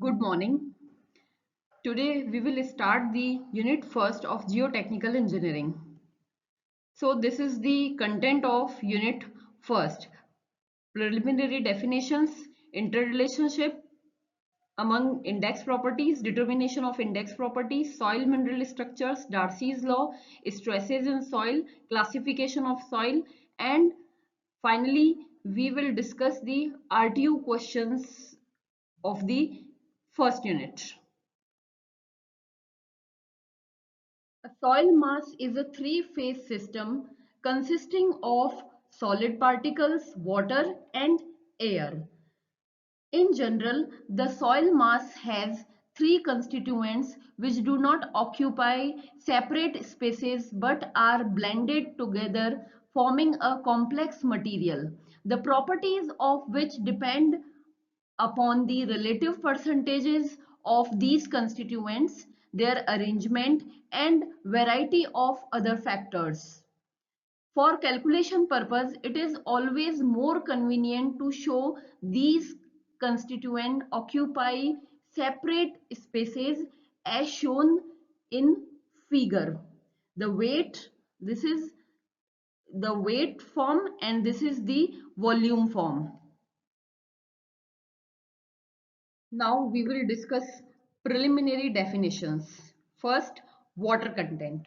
Good morning. Today we will start the unit first of Geotechnical Engineering. So this is the content of unit first. Preliminary definitions, interrelationship among index properties, determination of index properties, soil mineral structures, Darcy's law, stresses in soil, classification of soil, and finally we will discuss the RTU questions of the first unit. A soil mass is a three-phase system consisting of solid particles, water, and air. In general, the soil mass has three constituents which do not occupy separate spaces but are blended together, forming a complex material, the properties of which depend upon the relative percentages of these constituents, their arrangement, and variety of other factors. For calculation purpose, it is always more convenient to show these constituents occupy separate spaces as shown in figure. The weight, this is the weight form and this is the volume form. Now we will discuss preliminary definitions. First, water content.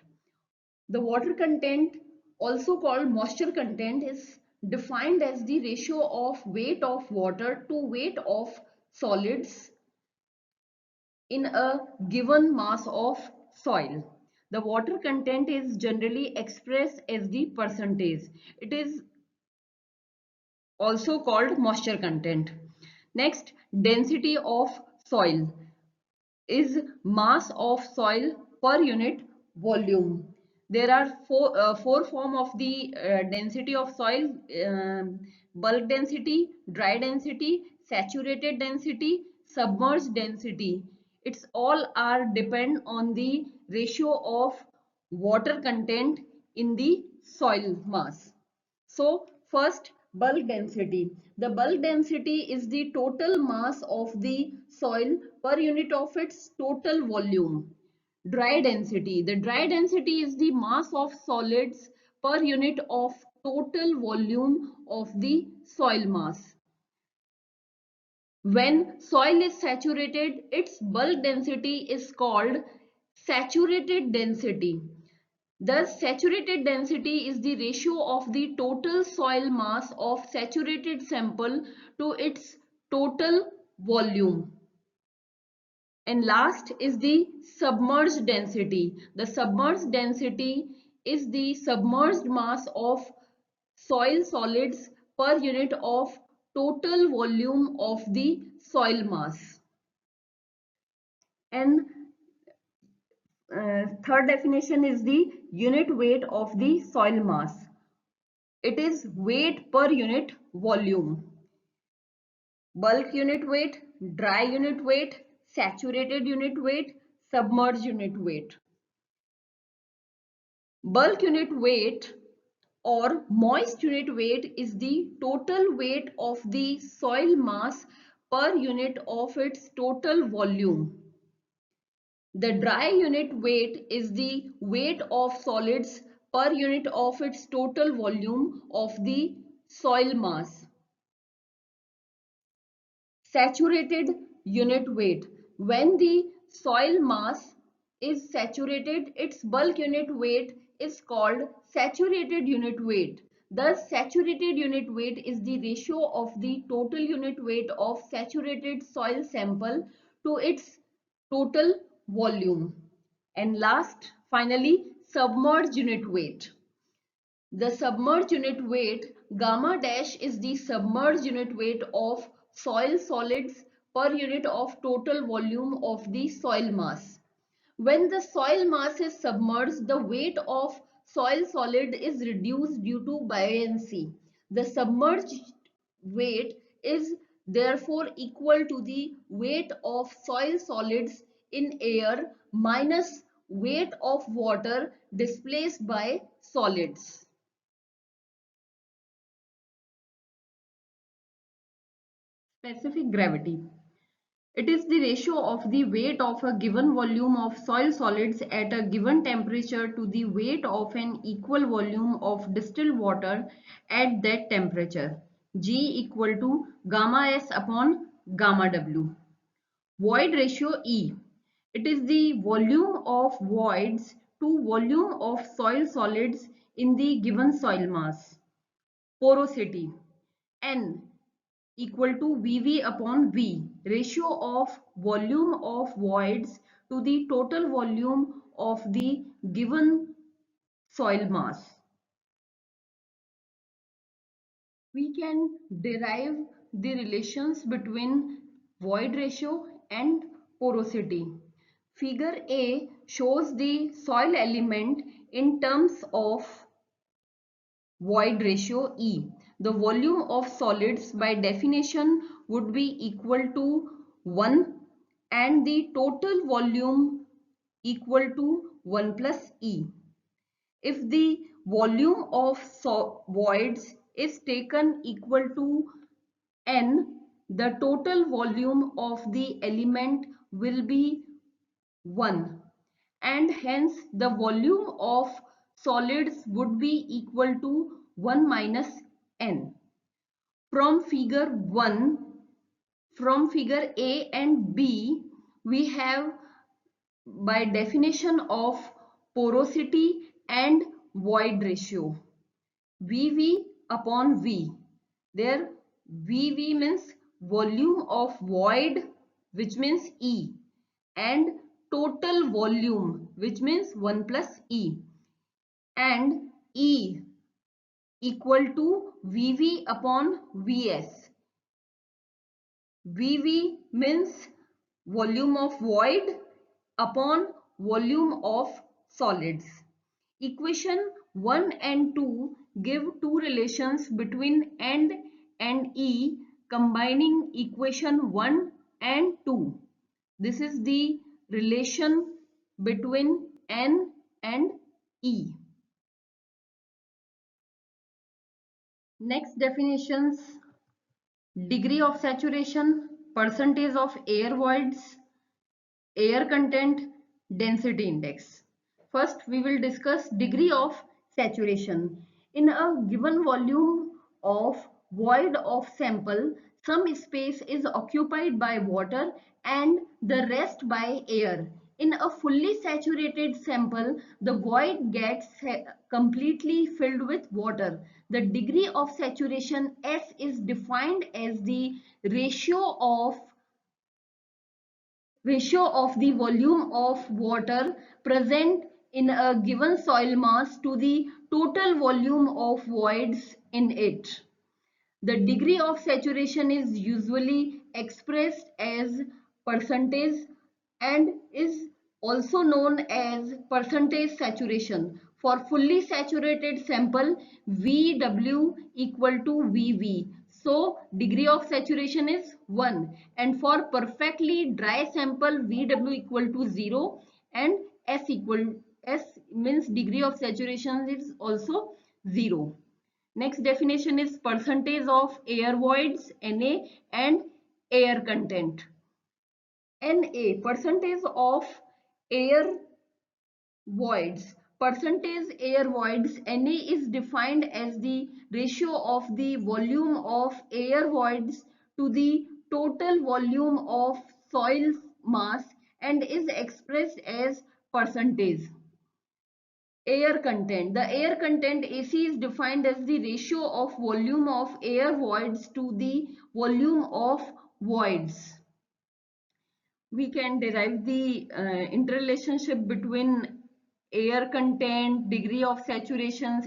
The water content, also called moisture content, is defined as the ratio of weight of water to weight of solids in a given mass of soil. The water content is generally expressed as the percentage. It is also called moisture content. Next, density of soil is mass of soil per unit volume. There are four form of the density of soil: bulk density, dry density, saturated density, submerged density. It's all are depend on the ratio of water content in the soil mass. So first, bulk density. The bulk density is the total mass of the soil per unit of its total volume. Dry density. The dry density is the mass of solids per unit of total volume of the soil mass. When soil is saturated, its bulk density is called saturated density. The saturated density is the ratio of the total soil mass of saturated sample to its total volume. And last is the submerged density. The submerged density is the submerged mass of soil solids per unit of total volume of the soil mass. And third definition is the unit weight of the soil mass. It is weight per unit volume. Bulk unit weight, dry unit weight, saturated unit weight, submerged unit weight. Bulk unit weight or moist unit weight is the total weight of the soil mass per unit of its total volume. The dry unit weight is the weight of solids per unit of its total volume of the soil mass. Saturated unit weight. When the soil mass is saturated, its bulk unit weight is called saturated unit weight. Thus, saturated unit weight is the ratio of the total unit weight of saturated soil sample to its total volume. And last, finally, submerged unit weight. The submerged unit weight, gamma dash, is the submerged unit weight of soil solids per unit of total volume of the soil mass. When the soil mass is submerged, the weight of soil solid is reduced due to buoyancy. The submerged weight is therefore equal to the weight of soil solids in air minus weight of water displaced by solids. Specific gravity. It is the ratio of the weight of a given volume of soil solids at a given temperature to the weight of an equal volume of distilled water at that temperature. G equal to gamma S upon gamma W. Void ratio E. It is the volume of voids to volume of soil solids in the given soil mass. Porosity. N equal to VV upon V, ratio of volume of voids to the total volume of the given soil mass. We can derive the relations between void ratio and porosity. Figure A shows the soil element in terms of void ratio E. The volume of solids by definition would be equal to 1 and the total volume equal to 1 plus E. If the volume of voids is taken equal to N, the total volume of the element will be 1 and hence the volume of solids would be equal to 1 minus N. From figure 1, from figure A and B, we have by definition of porosity and void ratio. VV upon V. There VV means volume of void, which means E, and total volume, which means 1 plus E, and E equal to VV upon VS. VV means volume of void upon volume of solids. Equation 1 and 2 give two relations between N and E, combining equation 1 and 2. This is the relation between N and E. Next definitions: degree of saturation, percentage of air voids, air content, density index. First, we will discuss degree of saturation. In a given volume of void of sample, some space is occupied by water and the rest by air. In a fully saturated sample, the void gets completely filled with water. The degree of saturation S is defined as the ratio of the volume of water present in a given soil mass to the total volume of voids in it. The degree of saturation is usually expressed as percentage and is also known as percentage saturation. For fully saturated sample, VW equal to VV. So degree of saturation is 1, and for perfectly dry sample, VW equal to 0 and S means degree of saturation is also 0. Next definition is percentage of air voids, Na, and air content. Na, percentage of air voids. Percentage air voids, Na is defined as the ratio of the volume of air voids to the total volume of soil mass and is expressed as percentage. Air content. The air content AC is defined as the ratio of volume of air voids to the volume of voids. We can derive the interrelationship between air content, degree of saturations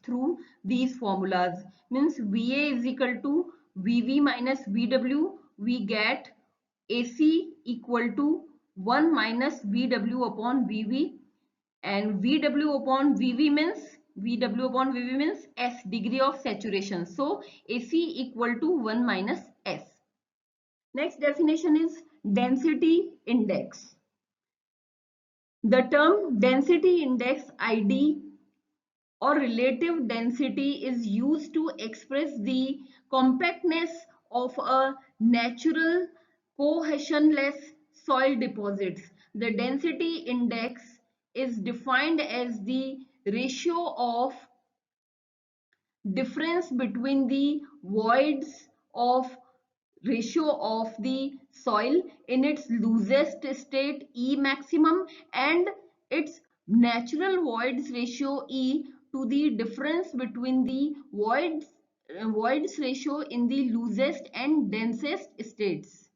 through these formulas. Means VA is equal to VV minus VW. We get AC equal to 1 minus VW upon VV, and VW upon VV means S, degree of saturation. So AC equal to 1 minus S. Next definition is density index. The term density index ID or relative density is used to express the compactness of a natural cohesionless soil deposits. The density index is defined as the ratio of difference between the voids of ratio of the soil in its loosest state E maximum and its natural voids ratio E to the difference between the voids ratio in the loosest and densest states.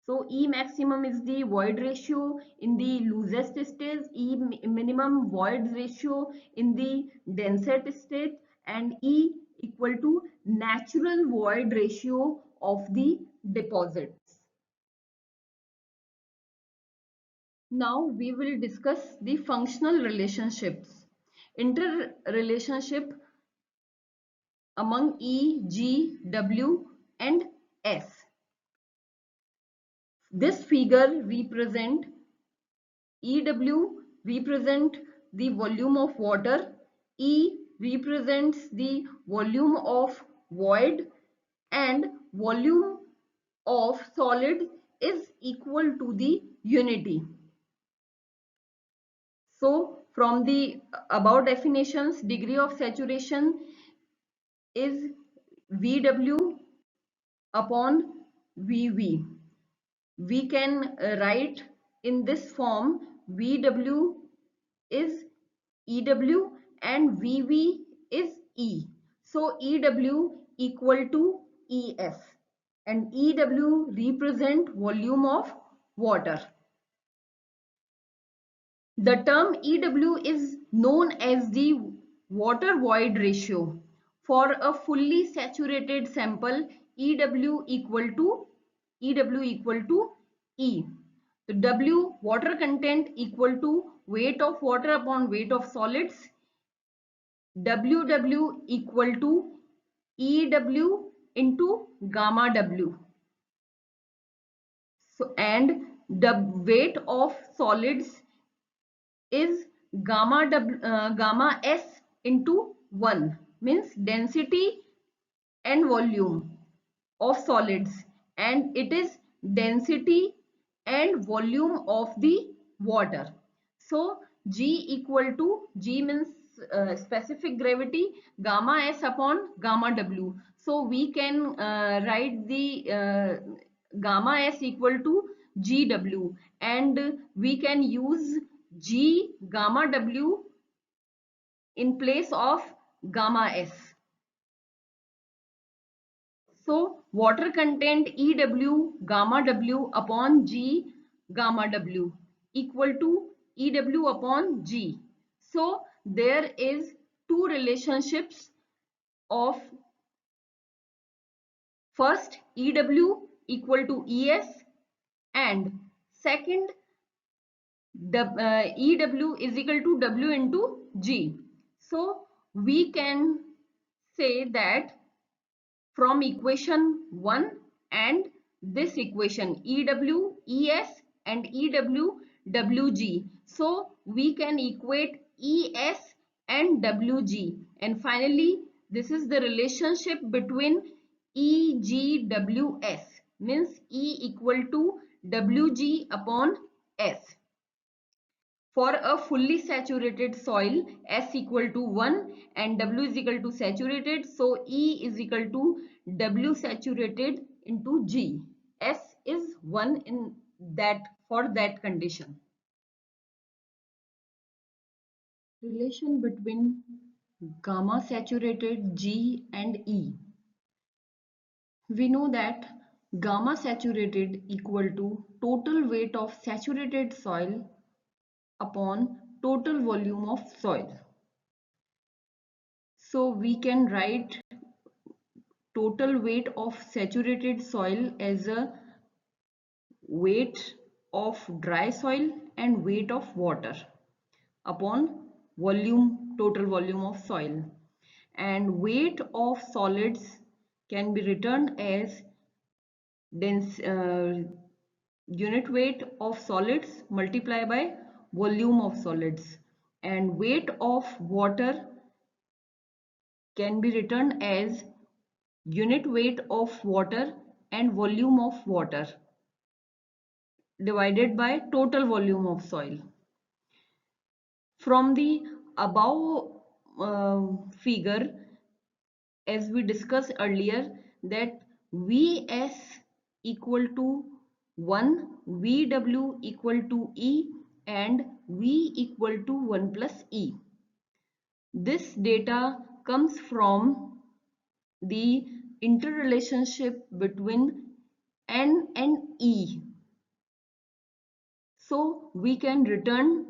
So E maximum is the void ratio in the loosest state, E minimum void ratio in the densest state, and E equal to natural void ratio of the deposits. Now we will discuss the functional relationships. Interrelationship among E, G, W and S. This figure represent EW represent the volume of water, E represents the volume of void, and volume of solid is equal to the unity. So from the above definitions, degree of saturation is VW upon VV. We can write in this form VW is EW and VV is E. So EW equal to ES and EW represent volume of water. The term EW is known as the water void ratio. For a fully saturated sample, EW equal to E. The W water content equal to weight of water upon weight of solids. WW equal to EW into gamma W. So and the weight of solids is gamma S into 1, means density and volume of solids, and it is density and volume of the water. So G equal to G means specific gravity, gamma S upon gamma W. So we can write the gamma S equal to GW, and we can use G gamma W in place of gamma S. So water content EW gamma W upon G gamma W equal to EW upon G. So there is two relationships of first EW equal to ES and second EW is equal to W into G. So we can say that from equation 1 and this equation EW, ES and EW, WG. So we can equate ES and WG, and finally this is the relationship between EGWS, means E equal to WG upon S. For a fully saturated soil, S equal to 1 and W is equal to saturated. So E is equal to W saturated into G. S is 1 in that for that condition. Relation between gamma saturated G and E. We know that gamma saturated equal to total weight of saturated soil upon total volume of soil. So we can write total weight of saturated soil as a weight of dry soil and weight of water upon volume, total volume of soil, and weight of solids can be written as dense unit weight of solids multiplied by volume of solids, and weight of water can be written as unit weight of water and volume of water. divided by total volume of soil. From the above figure, as we discussed earlier, that Vs equal to 1, Vw equal to E, and V equal to 1 plus E. This data comes from the interrelationship between N and E. So we can return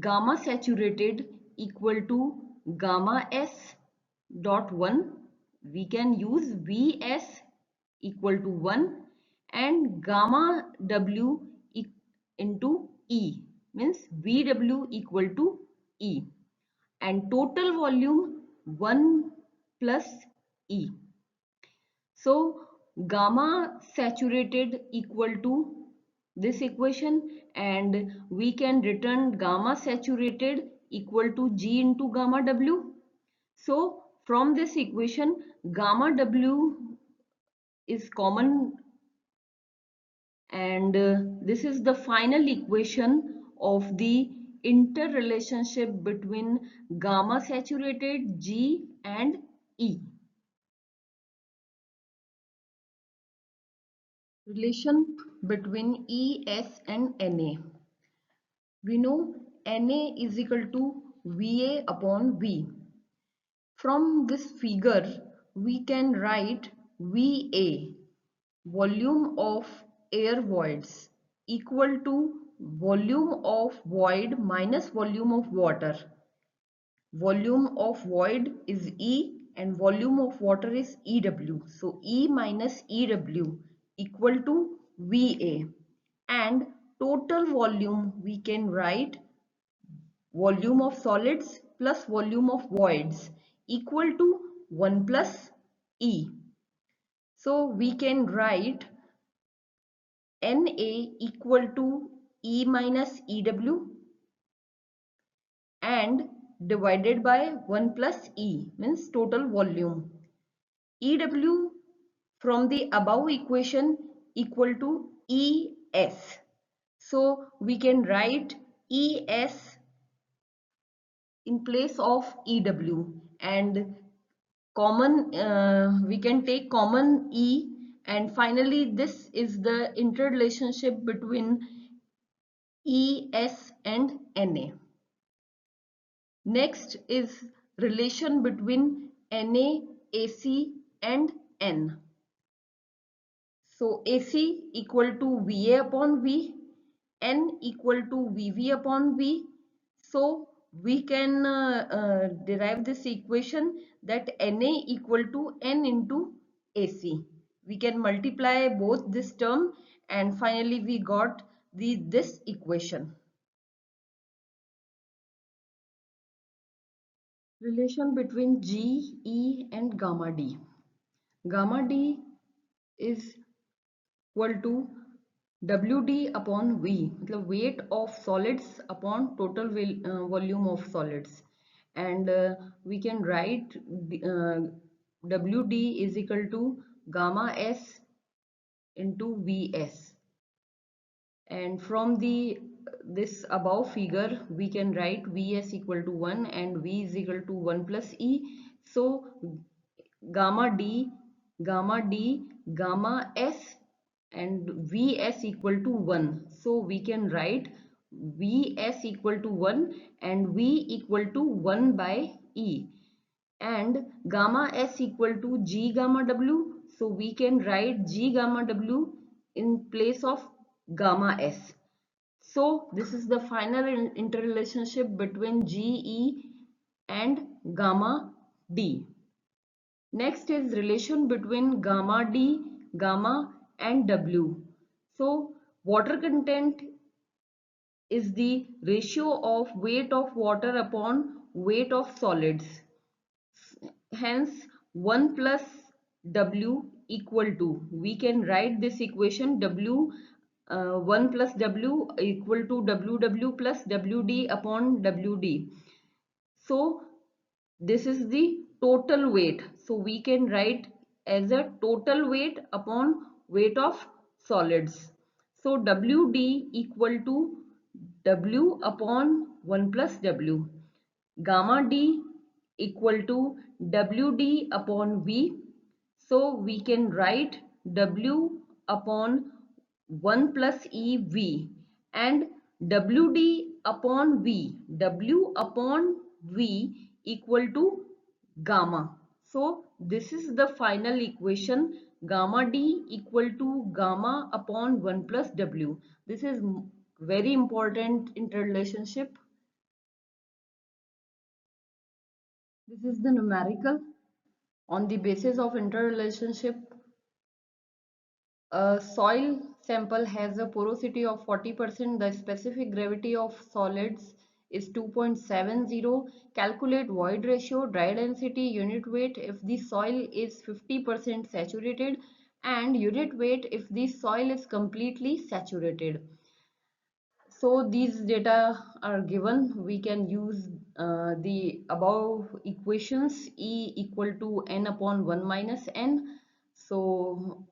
gamma saturated equal to gamma S dot 1. We can use Vs equal to 1 and gamma W into E, means Vw equal to E, and total volume 1 plus E. So gamma saturated equal to this equation, and we can return gamma saturated equal to G into gamma W. So from this equation, gamma W is common, and this is the final equation of the interrelationship between gamma saturated, G and E. Relation between ES and Na. We know Na is equal to Va upon V. From this figure, we can write Va, volume of air voids, equal to volume of void minus volume of water. Volume of void is E and volume of water is EW. So E minus EW equal to VA, and total volume we can write volume of solids plus volume of voids equal to 1 plus E. So we can write Na equal to E minus EW and divided by 1 plus E, means total volume. EW from the above equation equal to ES. So we can write ES in place of EW, and common we can take common E, and finally this is the interrelationship between ES and Na. Next is relation between Na, Ac and N. So Ac equal to Va upon V, N equal to Vv upon V. So we can derive this equation that Na equal to N into Ac. We can multiply both this term, and finally we got this equation. Relation between G, E and gamma D. Gamma D is equal to WD upon V, the weight of solids upon total volume of solids, and we can write WD is equal to gamma S into Vs, and from this above figure we can write Vs equal to 1 and V is equal to 1 plus E. So gamma D, gamma D, gamma S and Vs equal to 1. So we can write Vs equal to 1 and V equal to 1 by E, and gamma S equal to G gamma W. So we can write G gamma W in place of gamma S. So this is the final interrelationship between GE and gamma D. Next is relation between gamma D, gamma and W. So water content is the ratio of weight of water upon weight of solids. Hence 1 plus W equal to, we can write this equation W 1 plus W equal to WW plus WD upon WD. So this is the total weight. So we can write as a total weight upon weight of solids. So WD equal to W upon 1 plus W. Gamma D equal to WD upon V. So we can write W upon 1 plus EV and WD upon V. W upon V equal to gamma. So this is the final equation, gamma D equal to gamma upon 1 plus W. This is very important interrelationship. This is the numerical. On the basis of interrelationship, a soil sample has a porosity of 40%. The specific gravity of solids is 2.70. Calculate void ratio, dry density, unit weight if the soil is 50% saturated, and unit weight if the soil is completely saturated. So these data are given. We can use the above equations. E equal to n upon 1 minus n. So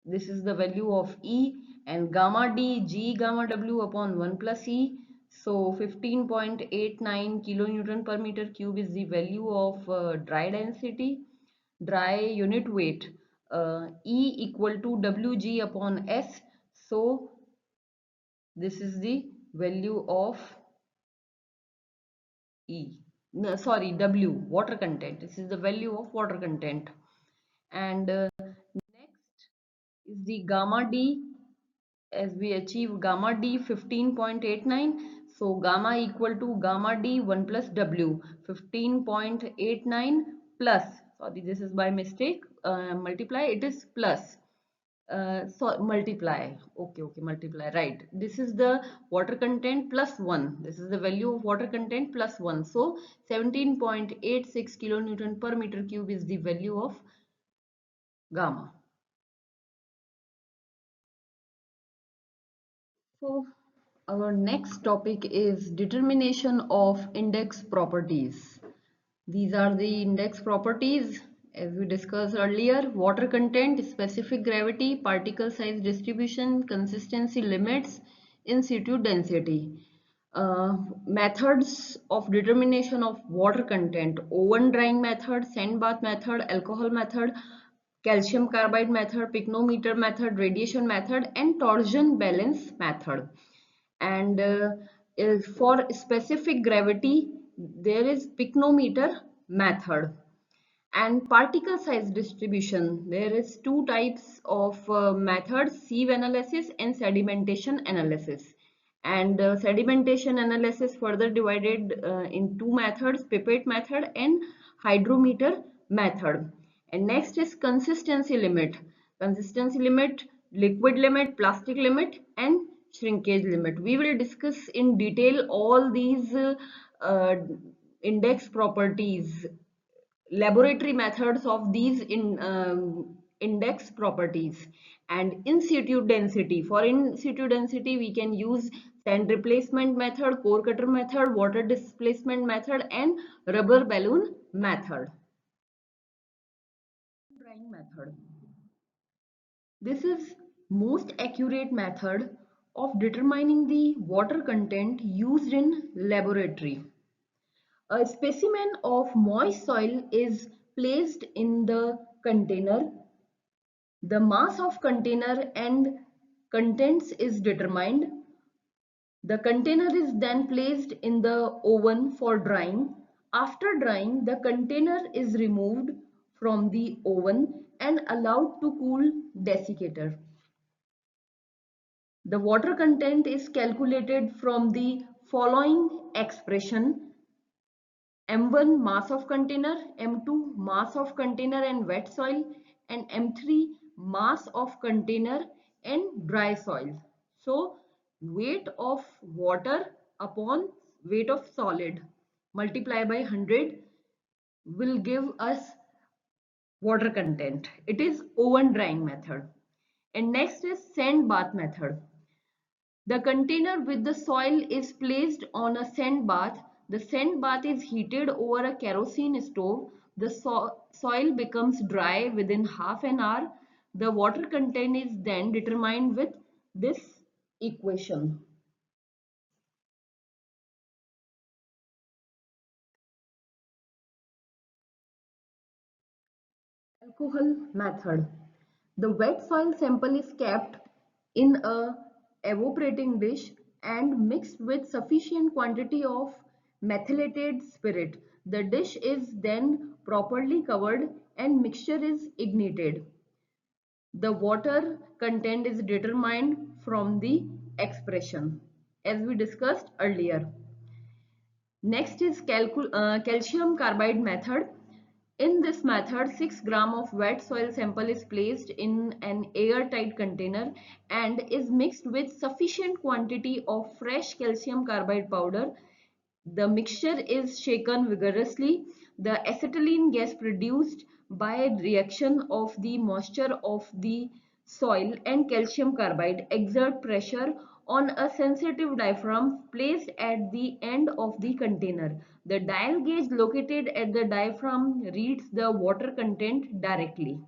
this is the value of E, and gamma D, G gamma W upon 1 plus E. So 15.89 kilonewton per meter cube is the value of dry density. Dry unit weight, E equal to WG upon S. So this is the value of E. No, sorry, W, water content. This is the value of water content. And next is the gamma D. As we achieve gamma D 15.89. So gamma equal to gamma D 1 plus W. 15.89 plus, sorry, this is by mistake, multiply, it is plus. So multiply, okay, multiply, right. This is the water content plus 1. This is the value of water content plus 1. So 17.86 kilonewton per meter cube is the value of gamma. So our next topic is determination of index properties. These are the index properties as we discussed earlier: water content, specific gravity, particle size distribution, consistency limits, in situ density. Methods of determination of water content: oven drying method, sand bath method, alcohol method, calcium carbide method, picnometer method, radiation method, and torsion balance method. And for specific gravity, there is picnometer method. And particle size distribution, there is two types of methods: sieve analysis and sedimentation analysis. And sedimentation analysis further divided in two methods: pipette method and hydrometer method. And next is consistency limit. Consistency limit, liquid limit, plastic limit, and shrinkage limit. We will discuss in detail all these uh, index properties, laboratory methods of these index properties. And in situ density, for in situ density we can use sand replacement method, core cutter method, water displacement method, and rubber balloon method. Drying method, this is most accurate method of determining the water content used in laboratory. A specimen of moist soil is placed in the container. The mass of container and contents is determined. The container is then placed in the oven for drying. After drying, the container is removed from the oven and allowed to cool desiccator. The water content is calculated from the following expression: M1 mass of container, M2 mass of container and wet soil, and M3 mass of container and dry soil. So weight of water upon weight of solid multiply by 100 will give us water content. It is oven drying method. And next is sand bath method. The container with the soil is placed on a sand bath. The sand bath is heated over a kerosene stove. The soil becomes dry within half an hour. The water content is then determined with this equation. Alcohol method. The wet soil sample is kept in a evaporating dish and mixed with sufficient quantity of methylated spirit. The dish is then properly covered and mixture is ignited. The water content is determined from the expression as we discussed earlier. Next is calcium carbide method. In this method, 6 gram of wet soil sample is placed in an airtight container and is mixed with sufficient quantity of fresh calcium carbide powder. The mixture is shaken vigorously. The acetylene gas produced by reaction of the moisture of the soil and calcium carbide exert pressure on a sensitive diaphragm placed at the end of the container. The dial gauge located at the diaphragm reads the water content directly.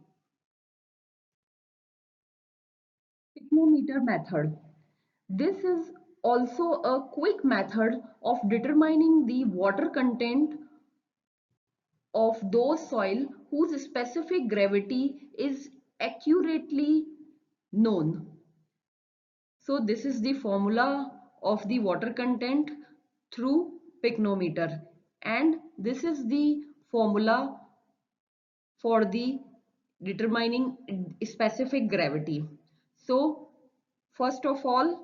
Picnometer method. This is also a quick method of determining the water content of those soil whose specific gravity is accurately known. So this is the formula of the water content through picnometer, and this is the formula for the determining specific gravity. So first of all,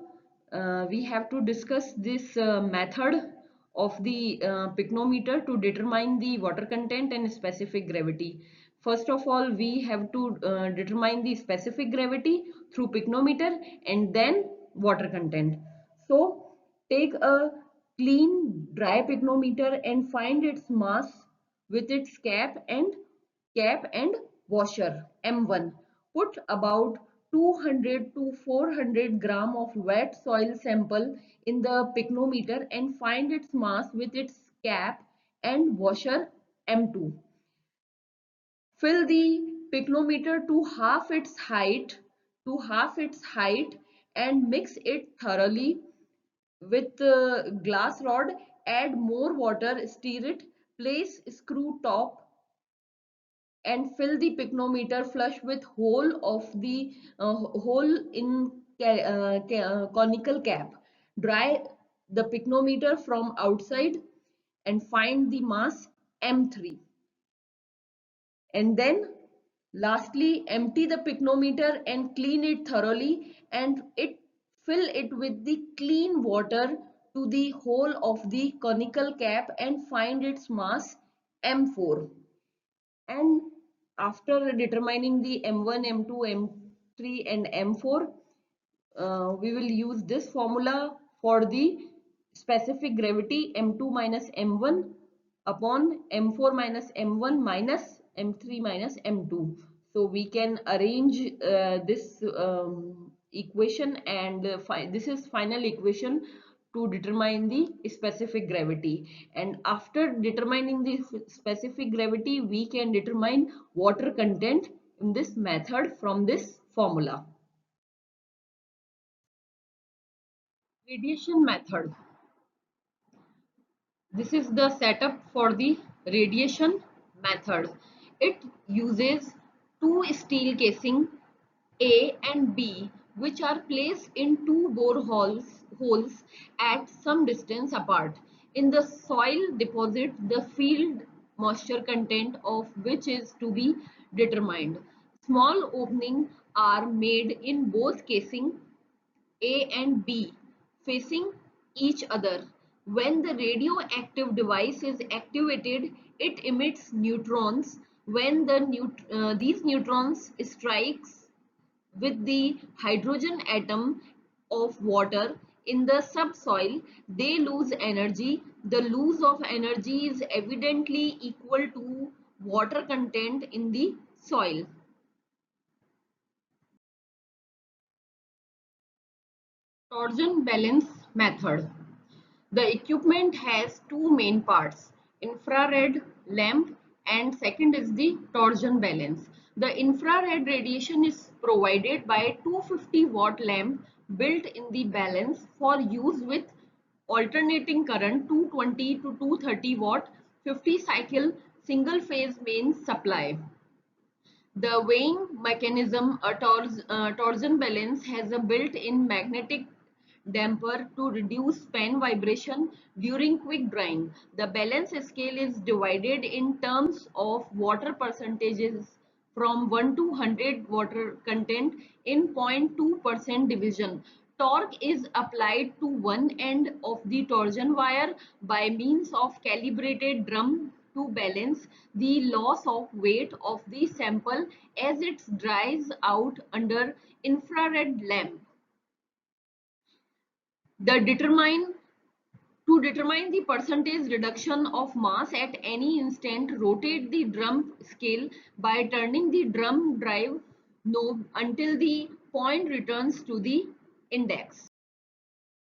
we have to discuss this method of the picnometer to determine the water content and specific gravity. First of all, we have to determine the specific gravity through picnometer and then water content. So take a clean dry picnometer and find its mass with its cap and washer M1. Put about 200 to 400 gram of wet soil sample in the picnometer and find its mass with its cap and washer M2. Fill the picnometer to half its height and mix it thoroughly with the glass rod. Add more water, stir it, place screw top and fill the picnometer flush with hole in conical cap. Dry the picnometer from outside and find the mass M3. And then lastly, empty the picnometer and clean it thoroughly and fill it with the clean water to the hole of the conical cap and find its mass M4. And after determining the M1, M2, M3 and M4, we will use this formula for the specific gravity M2 minus M1 upon M4 minus M1 minus M3 minus M2. So we can arrange this equation, and this is final equation to determine the specific gravity. And after determining the specific gravity, we can determine water content in this method from this formula. Radiation method. This is the setup for the radiation method. It uses two steel casing A and B, which are placed in two holes at some distance apart. In the soil deposit, the field moisture content of which is to be determined. Small openings are made in both casing A and B facing each other. When the radioactive device is activated, it emits neutrons. When these neutrons strikes with the hydrogen atom of water in the subsoil, they lose energy. The loss of energy is evidently equal to water content in the soil. Torsion balance method. The equipment has two main parts, infrared lamp and second is the torsion balance. The infrared radiation is provided by 250 watt lamp built in the balance for use with alternating current 220 to 230 watt 50 cycle single phase mains supply. The weighing mechanism, a torsion balance, has a built-in magnetic damper to reduce fan vibration during quick drying. The balance scale is divided in terms of water percentages from 1 to 100 water content in 0.2% division. Torque is applied to one end of the torsion wire by means of calibrated drum to balance the loss of weight of the sample as it dries out under infrared lamp. The determine To determine the percentage reduction of mass at any instant, rotate the drum scale by turning the drum drive knob until the point returns to the index.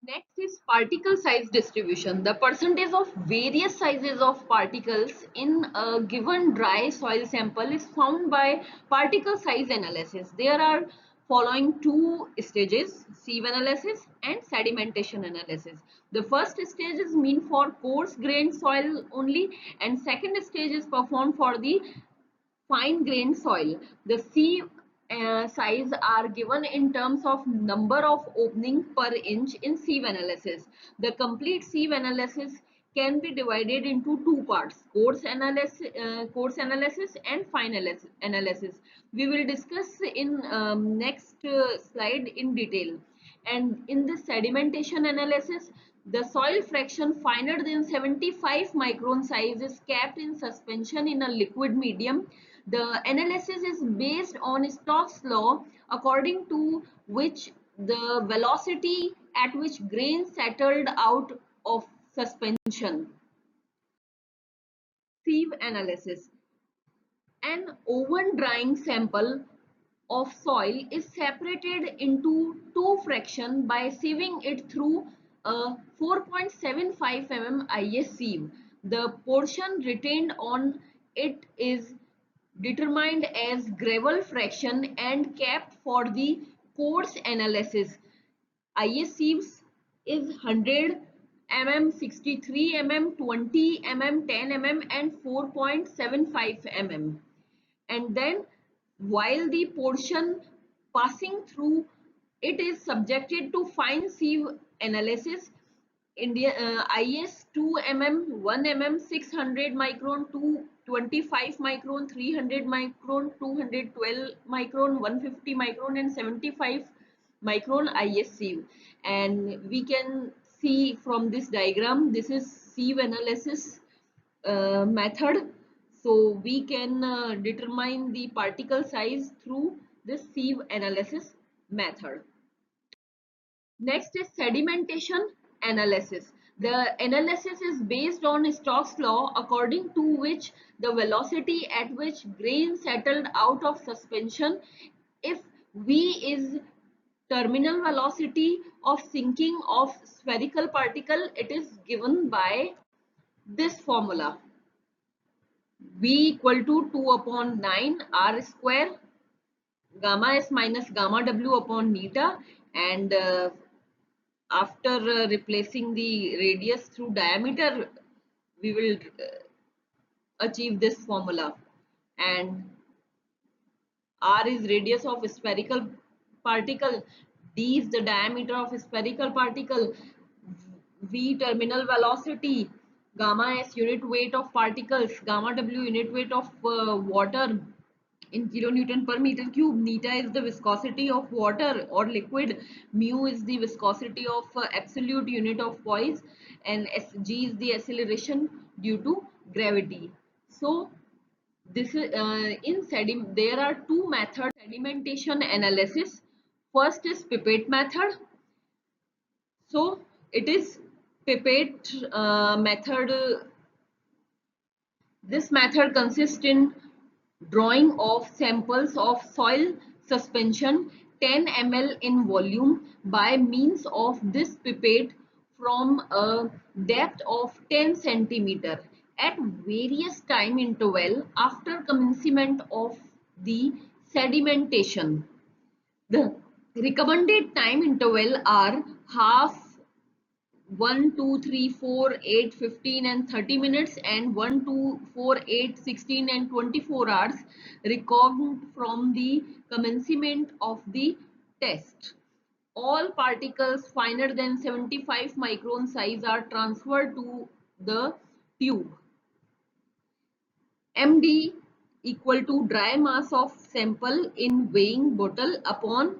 Next is particle size distribution. The percentage of various sizes of particles in a given dry soil sample is found by particle size analysis. There are following two stages: sieve analysis and sedimentation analysis. The first stage is meant for coarse grained soil only, and second stage is performed for the fine grained soil. The sieve size are given in terms of number of opening per inch in sieve analysis. The complete sieve analysis can be divided into two parts: coarse analysis and fine analysis. We will discuss in next slide in detail. And in the sedimentation analysis, the soil fraction finer than 75 micron size is kept in suspension in a liquid medium. The analysis is based on Stokes' law, according to which the velocity at which grains settled out of suspension. Sieve analysis. An oven drying sample of soil is separated into two fractions by sieving it through a 4.75 mm IS sieve. The portion retained on it is determined as gravel fraction and kept for the coarse analysis. IS sieves is 100 mm, 63 mm, 20 mm, 10 mm and 4.75 mm. And then while the portion passing through it is subjected to fine sieve analysis. IS 2 mm, 1 mm, 600 micron, 225 micron, 300 micron, 212 micron, 150 micron and 75 micron IS sieve. And we can see from this diagram, this is sieve analysis method. So we can determine the particle size through this sieve analysis method. Next is sedimentation analysis. The analysis is based on Stokes' law, according to which the velocity at which grain settled out of suspension, if V is terminal velocity of sinking of spherical particle, it is given by this formula: V equal to 2 upon 9 R square gamma S minus gamma W upon neta. And after replacing the radius through diameter, we will achieve this formula. And R is radius of spherical particle, D is the diameter of spherical particle, V terminal velocity, gamma S unit weight of particles, gamma W unit weight of water in kilonewton per meter cube, neta is the viscosity of water or liquid, mu is the viscosity of absolute unit of poise, and G is the acceleration due to gravity. So this is there are two methods sedimentation analysis. First is pipette method. So it is pipette method. This method consists in drawing of samples of soil suspension 10 ml in volume by means of this pipette from a depth of 10 centimeter at various time interval after commencement of the sedimentation. The Recommended time interval are half, 1, 2, 3, 4, 8, 15 and 30 minutes, and 1, 2, 4, 8, 16 and 24 hours reckoned from the commencement of the test. All particles finer than 75 micron size are transferred to the tube. MD equal to dry mass of sample in weighing bottle upon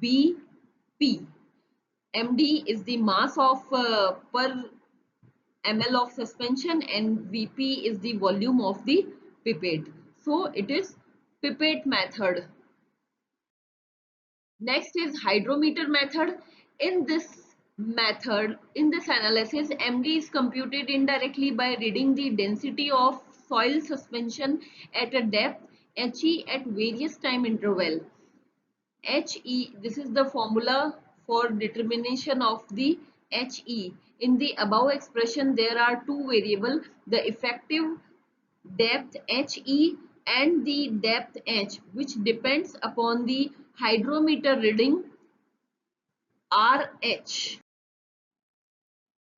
VP. MD is the mass of per ml of suspension, and Vp is the volume of the pipette. So it is pipette method. Next is hydrometer method. In this analysis, MD is computed indirectly by reading the density of soil suspension at a depth HE at various time interval. HE, this is the formula for determination of the HE. In the above expression, there are two variables, the effective depth HE and the depth H, which depends upon the hydrometer reading RH.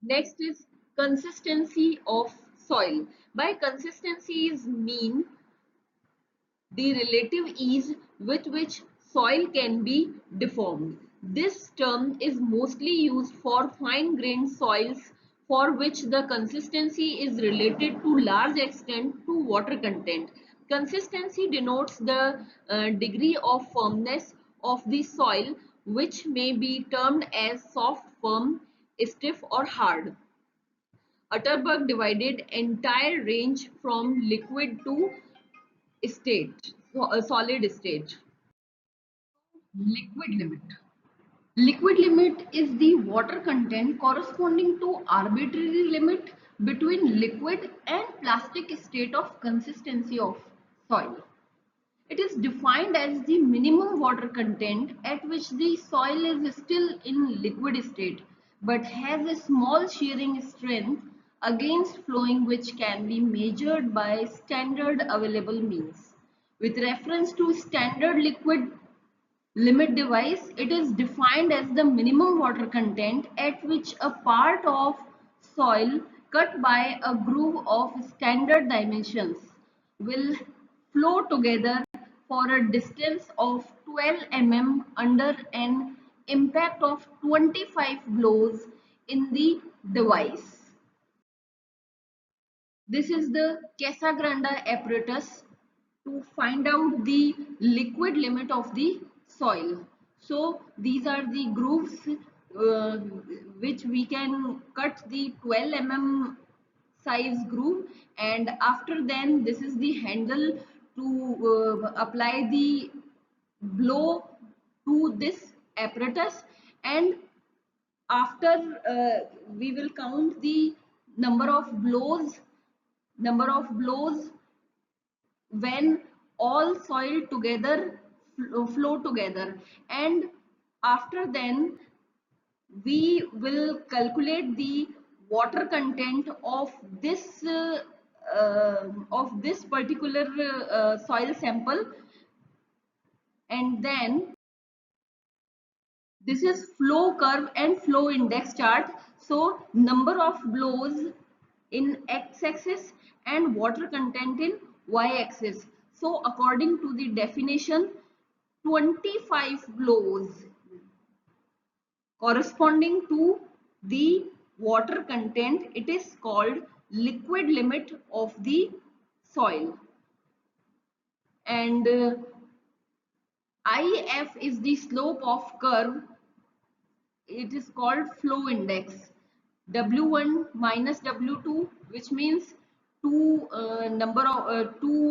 Next is consistency of soil. By consistency is mean the relative ease with which soil can be deformed. This term is mostly used for fine-grained soils for which the consistency is related to large extent to water content. Consistency denotes the degree of firmness of the soil, which may be termed as soft, firm, stiff or hard. Atterberg divided entire range from liquid to state, solid state. Liquid limit. Liquid limit is the water content corresponding to arbitrary limit between liquid and plastic state of consistency of soil. It is defined as the minimum water content at which the soil is still in liquid state but has a small shearing strength against flowing, which can be measured by standard available means. With reference to standard liquid limit device, it is defined as the minimum water content at which a part of soil cut by a groove of standard dimensions will flow together for a distance of 12 mm under an impact of 25 blows in the device. This is the Casagrande apparatus to find out the liquid limit of the soil. So these are the grooves which we can cut the 12 mm size groove, and after then this is the handle to apply the blow to this apparatus, and after we will count the number of blows when all soil together flow together, and after then we will calculate the water content of this particular soil sample, and then this is flow curve and flow index chart. So number of blows in x-axis and water content in y-axis. So according to the definition, 25 blows corresponding to the water content, it is called liquid limit of the soil. And IF is the slope of curve, it is called flow index. W1 minus W2, which means two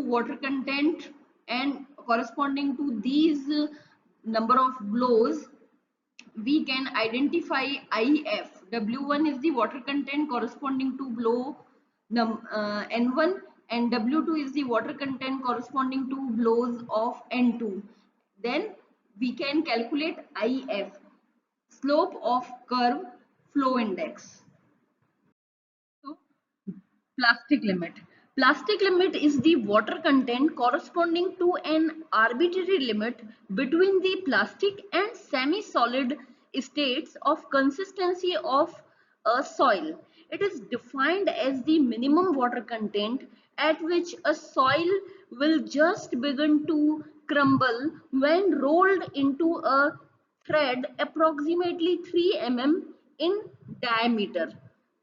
water content, and corresponding to these number of blows we can identify IF. W1 is the water content corresponding to blow N1, and W2 is the water content corresponding to blows of N2. Then we can calculate IF, slope of curve flow index. So plastic limit. Plastic limit is the water content corresponding to an arbitrary limit between the plastic and semi-solid states of consistency of a soil. It is defined as the minimum water content at which a soil will just begin to crumble when rolled into a thread approximately 3 mm in diameter.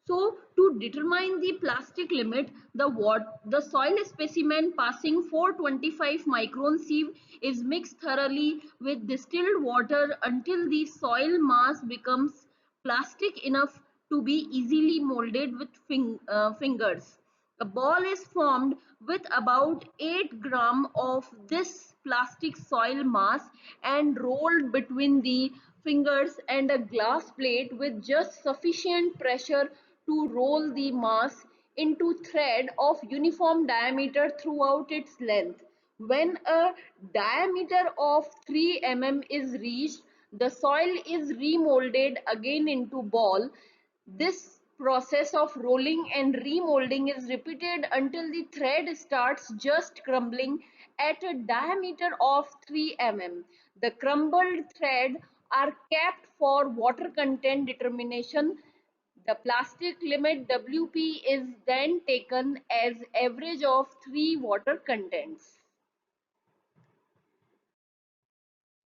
So to determine the plastic limit, the soil specimen passing 425 micron sieve is mixed thoroughly with distilled water until the soil mass becomes plastic enough to be easily molded with fingers. A ball is formed with about 8 gram of this plastic soil mass and rolled between the fingers and a glass plate with just sufficient pressure to roll the mass into thread of uniform diameter throughout its length. When a diameter of 3 mm is reached, the soil is remolded again into ball. This process of rolling and remolding is repeated until the thread starts just crumbling at a diameter of 3 mm. The crumbled thread are kept for water content determination. The plastic limit WP is then taken as average of three water contents.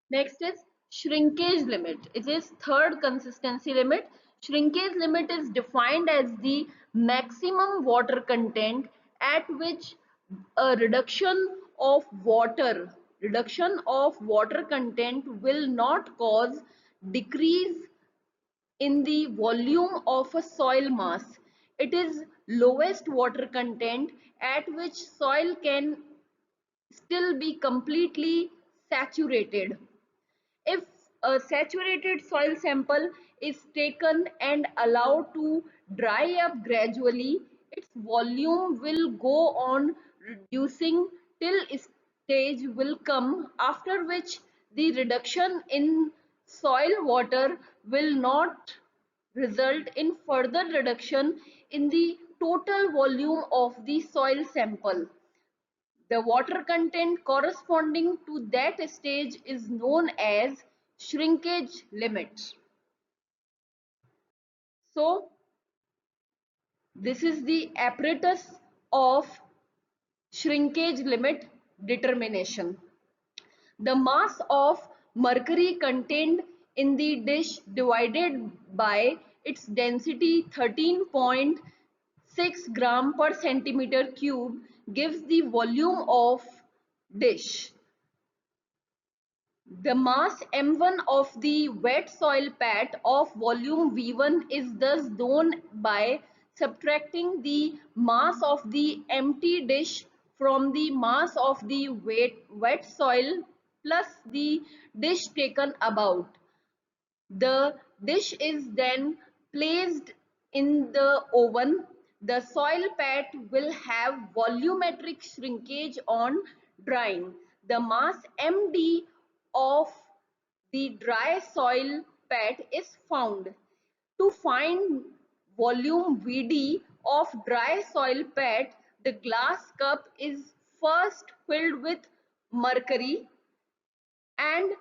Next is shrinkage limit. It is third consistency limit. Shrinkage limit is defined as the maximum water content at which a reduction of water content will not cause decrease in the volume of a soil mass. It is lowest water content at which soil can still be completely saturated. If a saturated soil sample is taken and allowed to dry up gradually, its volume will go on reducing till a stage will come after which the reduction in soil water will not result in further reduction in the total volume of the soil sample. The water content corresponding to that stage is known as shrinkage limit. So, this is the apparatus of shrinkage limit determination. The mass of mercury contained in the dish divided by its density 13.6 gram per centimeter cube gives the volume of dish. The mass m1 of the wet soil pat of volume v1 is thus known by subtracting the mass of the empty dish from the mass of the wet soil plus the dish taken about. The dish is then placed in the oven. The soil pat will have volumetric shrinkage on drying. The mass MD of the dry soil pat is found. To find volume VD of dry soil pat, the glass cup is first filled with mercury and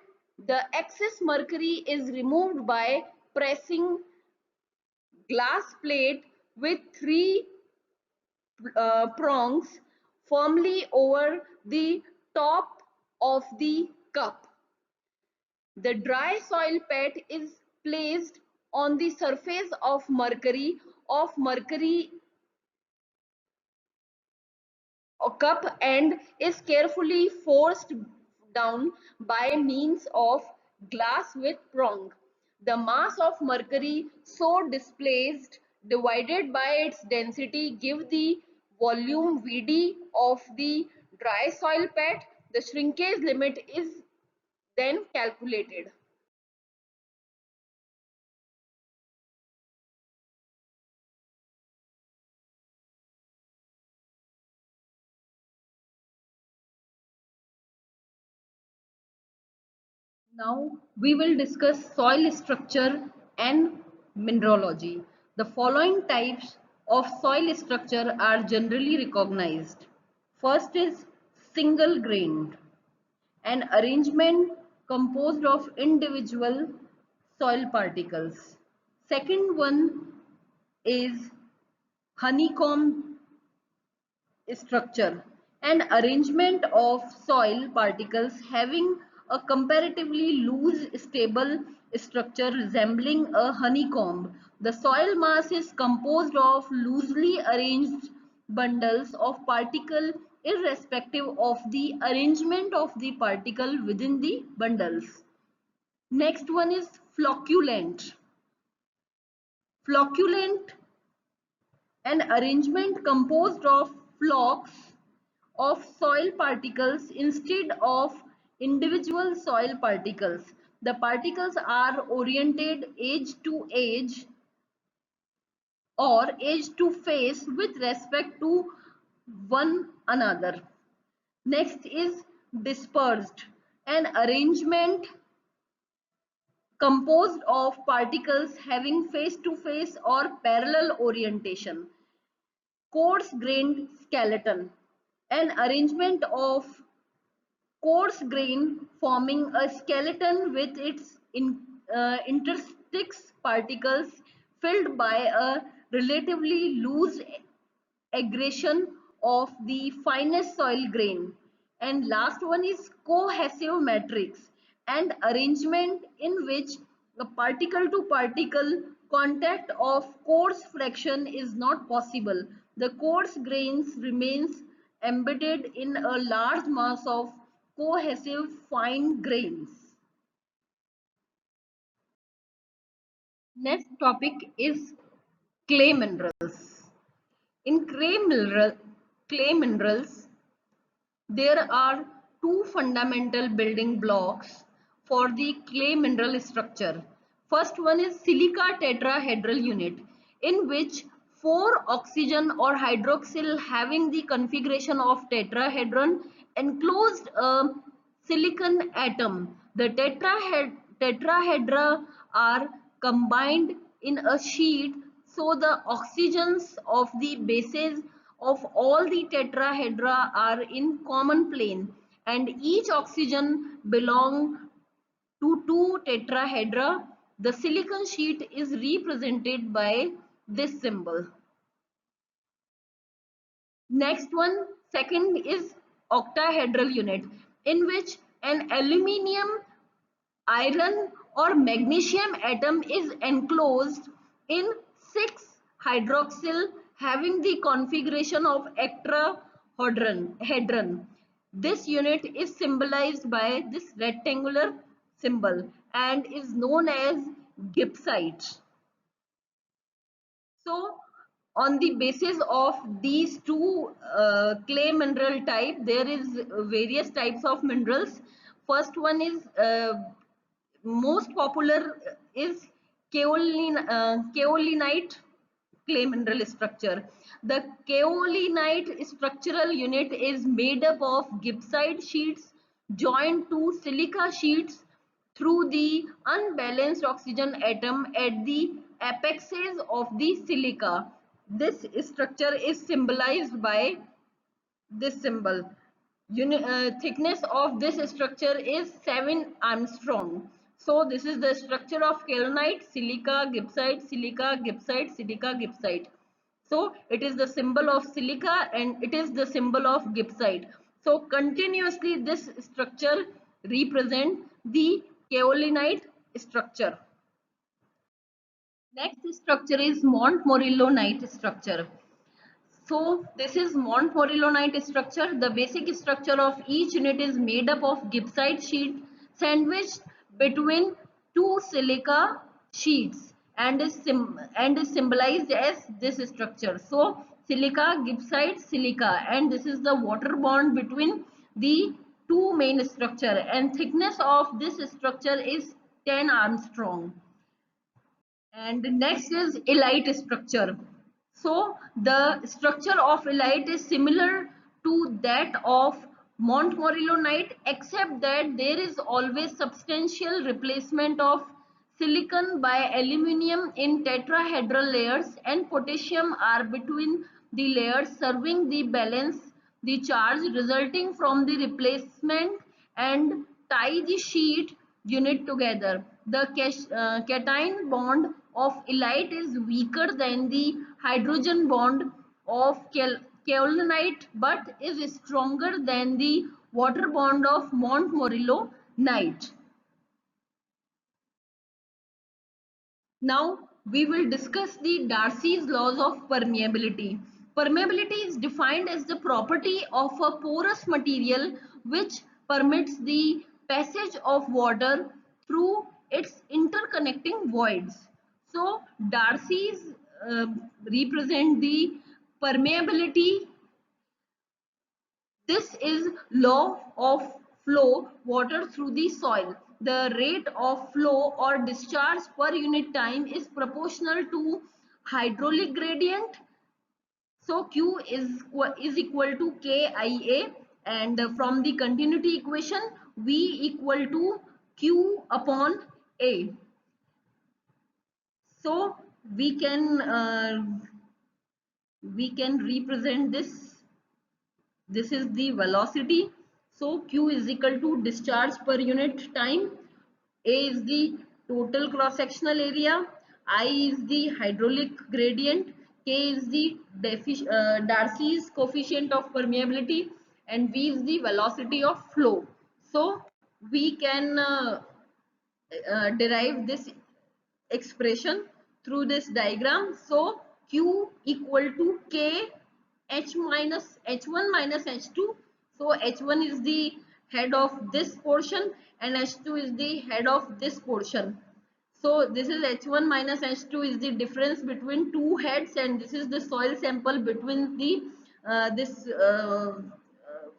the excess mercury is removed by pressing glass plate with three prongs firmly over the top of the cup. The dry soil pet is placed on the surface of mercury cup and is carefully forced down by means of glass with prong. The mass of mercury so displaced divided by its density give the volume Vd of the dry soil pad. The shrinkage limit is then calculated. Now we will discuss soil structure and mineralogy. The following types of soil structure are generally recognized. First is single grained, an arrangement composed of individual soil particles. Second one is honeycomb structure, an arrangement of soil particles having a comparatively loose, stable structure resembling a honeycomb. The soil mass is composed of loosely arranged bundles of particles irrespective of the arrangement of the particle within the bundles. Next one is flocculent. Flocculent, an arrangement composed of flocks of soil particles instead of individual soil particles. The particles are oriented edge to edge or edge to face with respect to one another. Next is dispersed, an arrangement composed of particles having face to face or parallel orientation. Coarse grained skeleton, an arrangement of coarse grain forming a skeleton with its interstices particles filled by a relatively loose aggregation of the finest soil grain. And last one is cohesive matrix, an arrangement in which the particle to particle contact of coarse fraction is not possible. The coarse grains remains embedded in a large mass of cohesive fine grains. Next topic is clay minerals. In clay minerals, there are two fundamental building blocks for the clay mineral structure. First one is silica tetrahedral unit, in which four oxygen or hydroxyl having the configuration of tetrahedron enclosed a silicon atom. The tetrahedra are combined in a sheet, so the oxygens of the bases of all the tetrahedra are in common plane, and each oxygen belong to two tetrahedra. The silicon sheet is represented by this symbol. Next one, second is octahedral unit, in which an aluminium, iron or magnesium atom is enclosed in 6 hydroxyl having the configuration of octahedron. This unit is symbolized by this rectangular symbol and is known as gibbsite. So on the basis of these two clay mineral type, there is various types of minerals. First one is most popular is kaolinite clay mineral structure. The kaolinite structural unit is made up of gibbsite sheets joined to silica sheets through the unbalanced oxygen atom at the apexes of the silica. This structure is symbolized by this symbol. Thickness of this structure is 7 Armstrong. So this is the structure of kaolinite, silica, gibbsite, silica, gibbsite, silica, gibbsite. So it is the symbol of silica and it is the symbol of gibbsite. So continuously this structure represent the kaolinite structure. Next structure is Montmorillonite structure. So this is Montmorillonite structure. The basic structure of each unit is made up of gibbsite sheet sandwiched between two silica sheets and is symbolized as this structure. So silica, gibbsite, silica, and this is the water bond between the two main structure, and thickness of this structure is 10 Armstrong. And next is elite structure. So the structure of elite is similar to that of Montmorillonite, except that there is always substantial replacement of silicon by aluminium in tetrahedral layers, and potassium are between the layers, serving the balance the charge resulting from the replacement and tie the sheet unit together. The cation bond of elite is weaker than the hydrogen bond of kaolinite, but is stronger than the water bond of Montmorillonite. Now we will discuss the Darcy's laws of permeability. Permeability is defined as the property of a porous material which permits the passage of water through its interconnecting voids. So Darcy's represent the permeability. This is law of flow water through the soil. The rate of flow or discharge per unit time is proportional to hydraulic gradient. So Q is equal to KIA, and from the continuity equation V equal to Q upon A. So we can represent this is the velocity. So Q is equal to discharge per unit time. A is the total cross sectional area. I is the hydraulic gradient. K is the Darcy's coefficient of permeability, and V is the velocity of flow. So we can derive this expression through this diagram. So Q equal to K H minus H1 minus H2. So H1 is the head of this portion and H2 is the head of this portion. So this is H1 minus H2 is the difference between two heads, and this is the soil sample between the this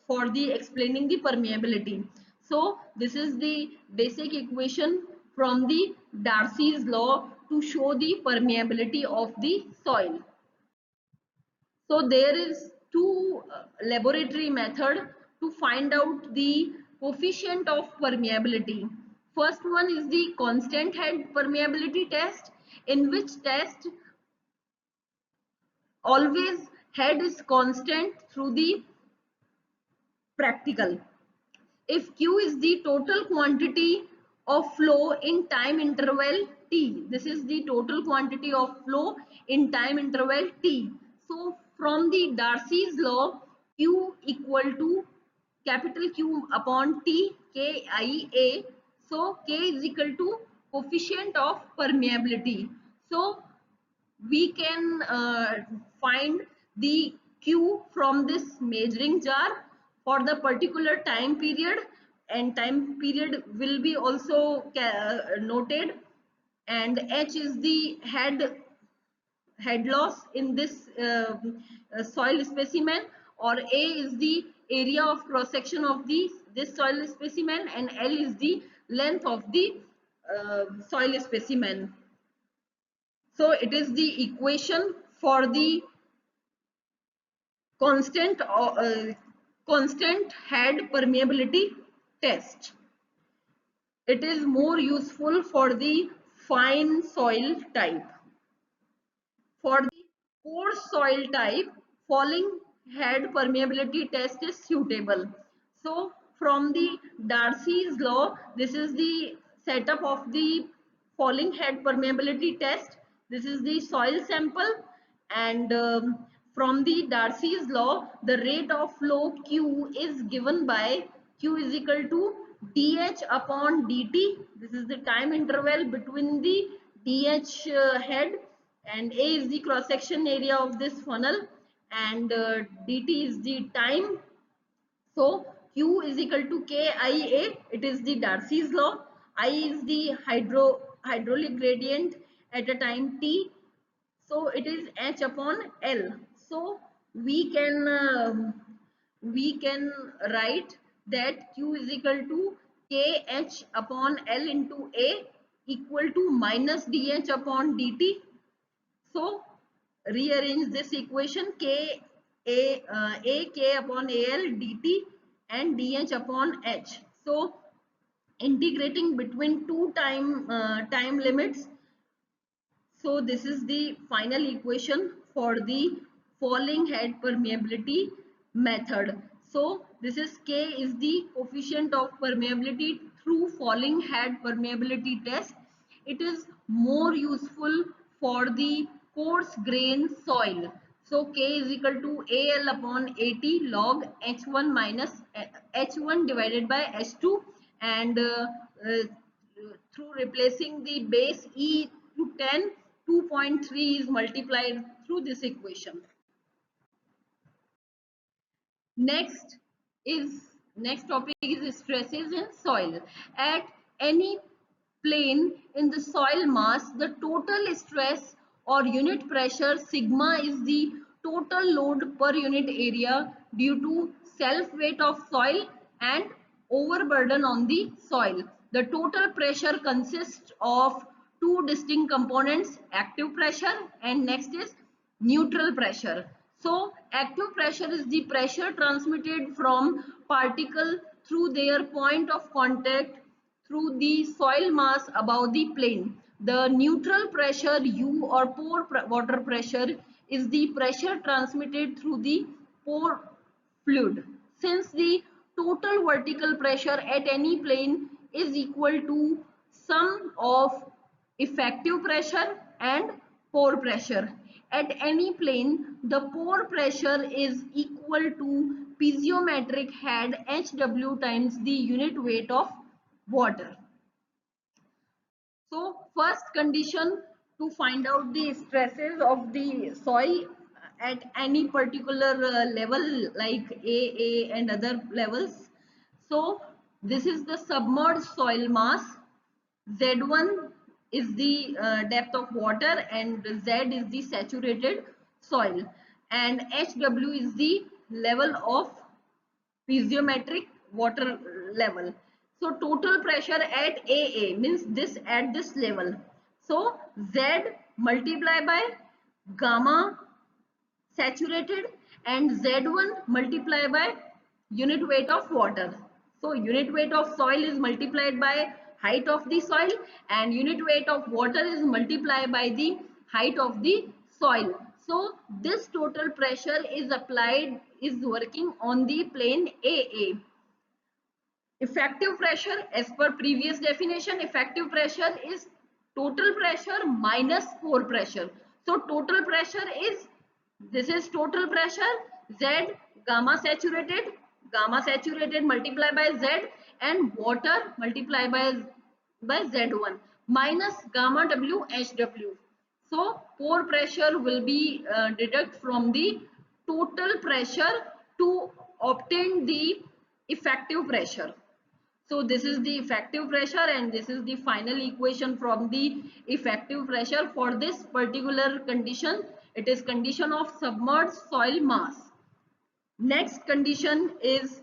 for the explaining the permeability. So this is the basic equation from the Darcy's law to show the permeability of the soil. So there is two laboratory method to find out the coefficient of permeability. First one is the constant head permeability test, in which test always head is constant through the practical. If Q is the total quantity of flow in time interval T, this is the total quantity of flow in time interval T. So from the Darcy's law, Q equal to capital Q upon T, KIA. So K is equal to coefficient of permeability. So we can find the Q from this measuring jar for the particular time period, and time period will be also noted, and H is the head loss in this soil specimen, or A is the area of cross section of this soil specimen, and L is the length of the soil specimen. So it is the equation for the constant head permeability test. It is more useful for the fine soil type. For the coarse soil type, falling head permeability test is suitable. So from the Darcy's law, this is the setup of the falling head permeability test. This is the soil sample, and from the Darcy's law, the rate of flow Q is given by Q is equal to dH upon dt. This is the time interval between the dH head, and A is the cross section area of this funnel, and dt is the time. So Q is equal to KIA. It is the Darcy's law. I is the hydraulic gradient at a time t. So it is H upon L. So we can write that Q is equal to KH upon L into A equal to minus DH upon dt. So rearrange this equation, A K upon AL dt and dH upon H. So integrating between two time limits. So this is the final equation for the falling head permeability method. So this is K is the coefficient of permeability through falling head permeability test. It is more useful for the coarse grain soil. So K is equal to AL upon AT log H1 minus H1 divided by H2, and through replacing the base E to 10, 2.3 is multiplied through this equation. Next is next topic is stresses in soil. At any plane in the soil mass, the total stress or unit pressure sigma is the total load per unit area due to self weight of soil and overburden on the soil. The total pressure consists of two distinct components, active pressure and next is neutral pressure. So active pressure is the pressure transmitted from particle through their point of contact through the soil mass above the plane. The neutral pressure U or pore water pressure is the pressure transmitted through the pore fluid. Since the total vertical pressure at any plane is equal to sum of effective pressure and pore pressure. At any plane, the pore pressure is equal to piezometric head HW times the unit weight of water. So first condition to find out the stresses of the soil at any particular level like A and other levels. So this is the submerged soil mass. Z1 is the depth of water and Z is the saturated soil, and HW is the level of piezometric water level. So total pressure at AA means this at this level. So Z multiply by gamma saturated and Z1 multiply by unit weight of water. So unit weight of soil is multiplied by height of the soil and unit weight of water is multiplied by the height of the soil. So this total pressure is applied is working on the plane AA. Effective pressure, as per previous definition, effective pressure is total pressure minus pore pressure. So total pressure is, this is total pressure, Z gamma saturated multiplied by Z and water multiplied by Z1 minus gamma W HW. So pore pressure will be deduct from the total pressure to obtain the effective pressure. So this is the effective pressure and this is the final equation from the effective pressure for this particular condition. It is condition of submerged soil mass. Next condition is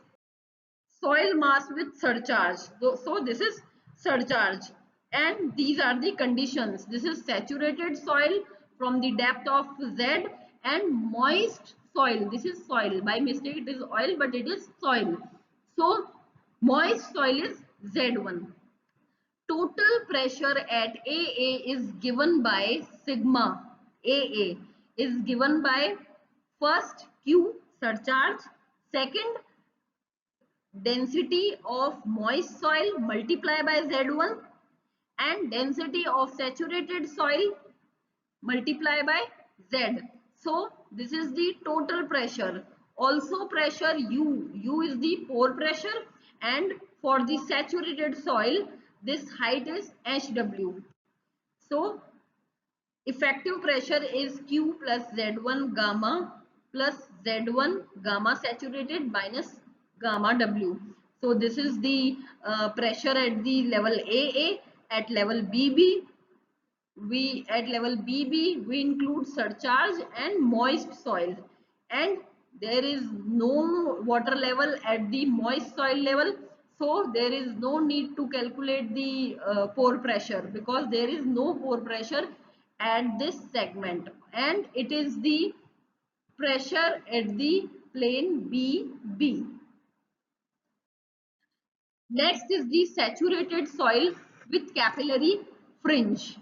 soil mass with surcharge. So this is surcharge and these are the conditions. This is saturated soil from the depth of Z and moist soil. This is soil. By mistake it is oil but it is soil. So moist soil is Z1. Total pressure at AA is given by sigma. AA is given by first Q surcharge, second density of moist soil multiplied by Z1 and density of saturated soil multiplied by Z. So this is the total pressure. Also pressure U is the pore pressure and for the saturated soil this height is HW. So effective pressure is Q plus Z1 gamma plus Z1 gamma saturated minus gamma W. So this is the pressure at the level AA. At level BB, at level BB we include surcharge and moist soil, and there is no water level at the moist soil level, so there is no need to calculate the pore pressure because there is no pore pressure at this segment, and it is the pressure at the plane BB. Next is the saturated soil with capillary fringe.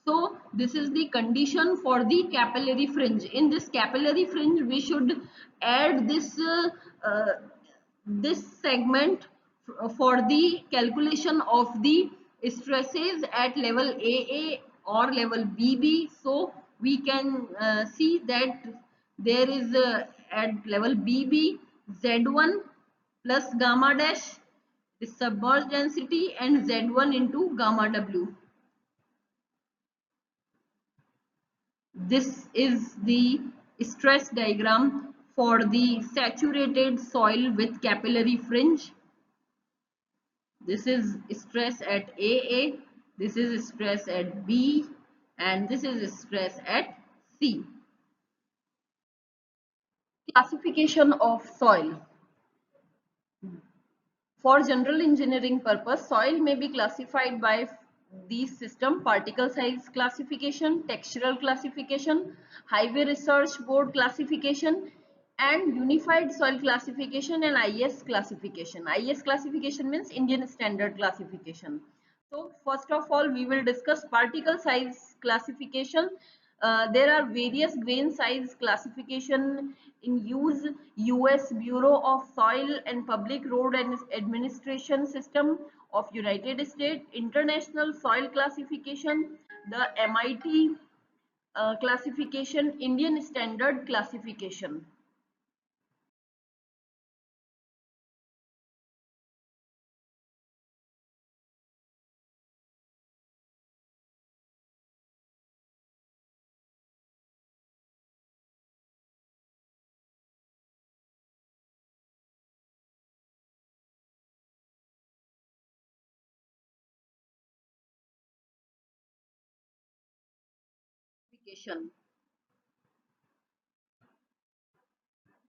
So this is the condition for the capillary fringe. In this capillary fringe, we should add uh, this segment for the calculation of the stresses at level AA or level BB. So we can see that there is at level BB Z1 plus gamma dash is submerged density and Z1 into gamma W. This is the stress diagram for the saturated soil with capillary fringe. This is stress at AA, this is stress at B, and this is stress at C. Classification of soil. For general engineering purpose, soil may be classified by these system: particle size classification, textural classification, highway research board classification, and unified soil classification and IS classification. IS classification means Indian standard classification. So first of all, we will discuss particle size classification. There are various grain size classification in use. US Bureau of Soil and Public Road Administration System of United States, International Soil Classification, the MIT classification, Indian Standard classification. Classification.